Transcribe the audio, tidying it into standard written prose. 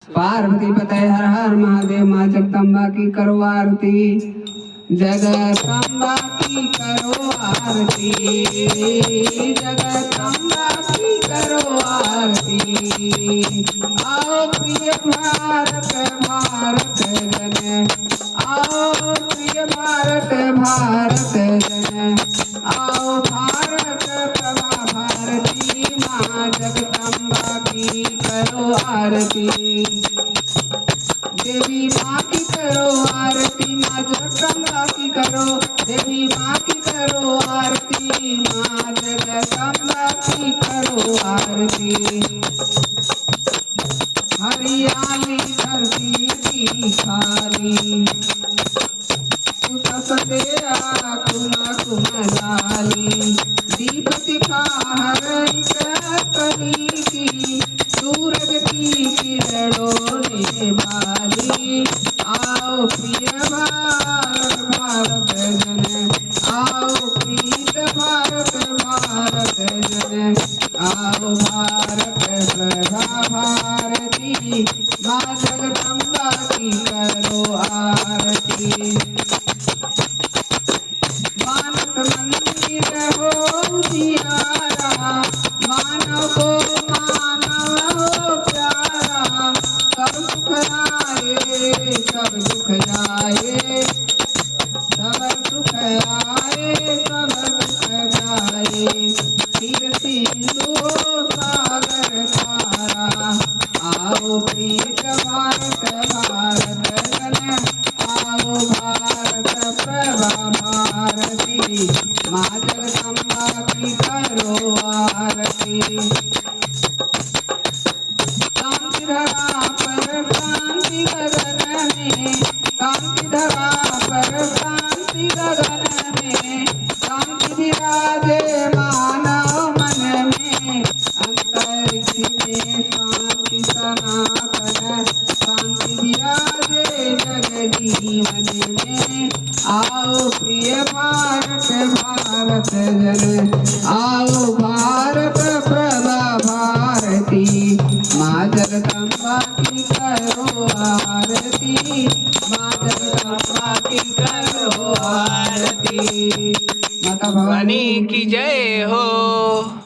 पार्वती पते हर हर महादेव। माँ जगदम्बा की करो आरती, जगदम्बा की करो आरती, जगदम्बा की करो आरती। आओ प्रिय भारत भारत जन, आओ प्रिय भारत भारत जन, आओ भारत प्रभा भारती। माँ जगदम्बा की करो आरती, देवी माँ की करो आरती। माँ जगदम्बा की करो, देवी माँ की करो आरती। माँ जगदम्बा की करो आरती। हरियाली धरती की खाली, कुसुम कुमलाली। दीप शिखा हर एक कली की, सूरज की किरणों ने भाली। आओ प्रिय भारत भारत जन, आओ प्रीत भारत भारत जन, आओ भारत प्रभा भारती। माँ जगदम्बा की करो आरती। मानस मंदिर हो उजियारा, मानव को मानव हो प्यारा। सब सुख आए सब दुख जाए, सब सुख आए सब दुख जाए। फिर सिंधु सागर तारा, आओ प्रीत भारत भारत जन, आओ भारत प्रभा भारती। माँ जगदम्बा की करो आरती। शांति धरा पर शांति गगन में, शांति धरा पर शांति गगन में। शांति विराजे मानव मन में, अंतरिक्ष में शांति सनातन। शांति विराजे जग जीवन में, आओ प्रिय भारत भारत जन, आओ भारत प्रभा भारती। माँ जगदम्बा की करो आरती, माँ जगदम्बा की करो आरती। माता भवानी की जय हो।